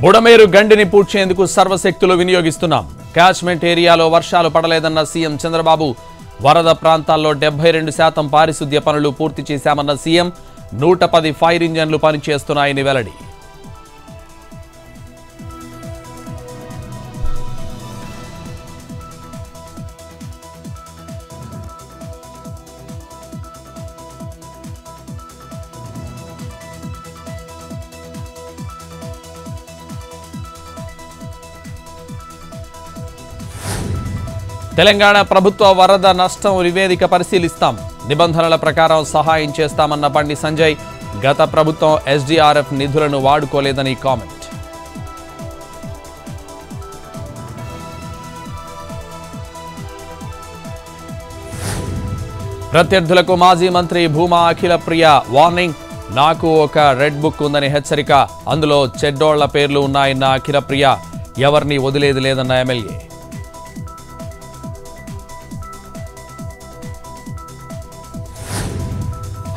బుడమేరు గండిని పూడ్చేందుకు సర్వశక్తులు వినియోగిస్తున్నాం. క్యాచ్మెంట్ ఏరియాలో వర్షాలు పడలేదన్న సీఎం చంద్రబాబు. వరద ప్రాంతాల్లో 72% పారిశుద్ధ్య పనులు పూర్తి చేశామన్న సీఎం. 110 ఫైర్ ఇంజన్లు పనిచేస్తున్నాయని వెల్లడి. తెలంగాణ ప్రభుత్వ వరద నష్టం నివేదిక పరిశీలిస్తాం. నిబంధనల ప్రకారం సహాయం చేస్తామన్న బండి సంజయ్. గత ప్రభుత్వం ఎస్డీఆర్ఎఫ్ నిధులను వాడుకోలేదని కామెంట్. ప్రత్యర్థులకు మాజీ మంత్రి భూమా అఖిల ప్రియ వార్నింగ్. నాకు ఒక రెడ్ బుక్ ఉందని హెచ్చరిక. అందులో చెడ్డోళ్ల పేర్లు ఉన్నాయన్న అఖిల ప్రియ. ఎవరిని వదిలేది లేదన్న ఎమ్మెల్యే.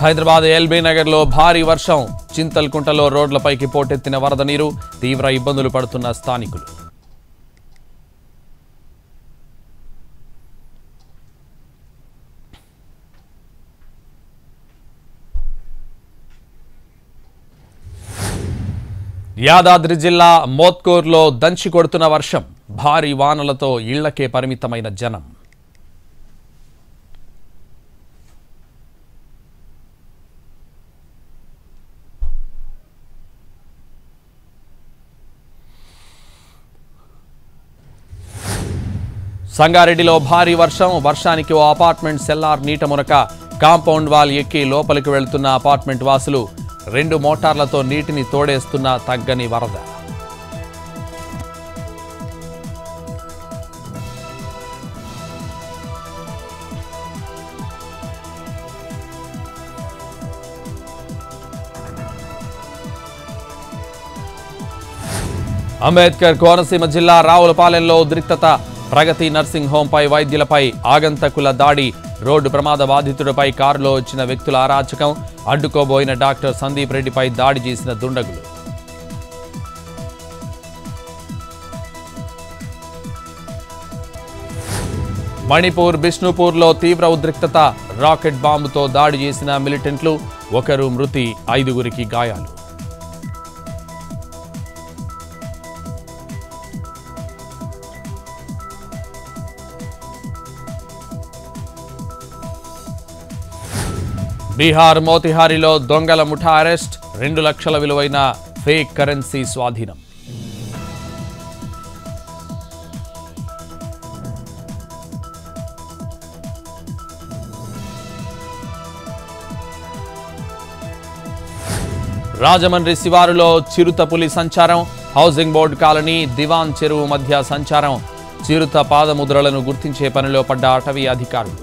హైదరాబాద్ ఎల్బీ నగర్లో భారీ వర్షం. చింతల్కుంటలో రోడ్లపైకి పోటెత్తిన వరద నీరు. తీవ్ర ఇబ్బందులు పడుతున్న స్థానికులు. యాదాద్రి జిల్లా మోత్కూర్లో దంచి కొడుతున్న వర్షం. భారీ వానలతో ఇళ్లకే పరిమితమైన జనం. సంగారెడ్డిలో భారీ వర్షం. వర్షానికి ఓ అపార్ట్మెంట్ సెల్లార్ నీట మునక. కాంపౌండ్ వాల్ ఎక్కి లోపలికి వెళ్తున్న అపార్ట్మెంట్ వాసులు. 2 మోటార్లతో నీటిని తోడేస్తున్న తగ్గని వరద. అంబేద్కర్ కోనసీమ జిల్లా రావులపాలెంలో ఉద్రిక్తత. ప్రగతి నర్సింగ్ హోంపై వైద్యులపై ఆగంతకుల దాడి. రోడ్డు ప్రమాద బాధితుడిపై కారులో వచ్చిన వ్యక్తుల అరాచకం. అడ్డుకోబోయిన డాక్టర్ సందీప్ రెడ్డిపై దాడి చేసిన దుండగులు. మణిపూర్ బిష్ణుపూర్లో తీవ్ర ఉద్రిక్తత. రాకెట్ బాంబుతో దాడి చేసిన మిలిటెంట్లు. 1 మృతి, 5గురికి గాయాలు. బీహార్ మోతిహారీలో దొంగల ముఠా అరెస్ట్. 2 లక్షల విలువైన ఫేక్ కరెన్సీ స్వాధీనం. రాజమండ్రి శివారులో చిరుత పులి సంచారం. హౌసింగ్ బోర్డు కాలనీ, దివాన్ చెరువు మధ్య సంచారం. చిరుత పాదముద్రలను గుర్తించే పనిలో పడ్డ అటవీ అధికారులు.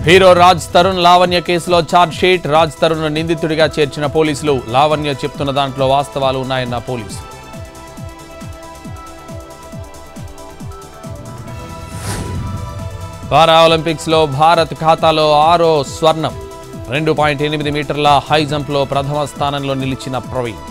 హీరో రాజ్ తరుణ్ లావణ్య కేసులో ఛార్జ్ షీట్. రాజ్ తరుణ్ నిందితుడిగా చేర్చిన పోలీసులు. లావణ్య చెప్తున్న దాంట్లో వాస్తవాలు ఉన్నాయన్న పోలీసులు. పారా ఒలింపిక్స్ లో భారత్ ఖాతాలో 6వ స్వర్ణం. 2.8 మీటర్ల హై జంప్ లో ప్రథమ స్థానంలో నిలిచిన ప్రవీణ్.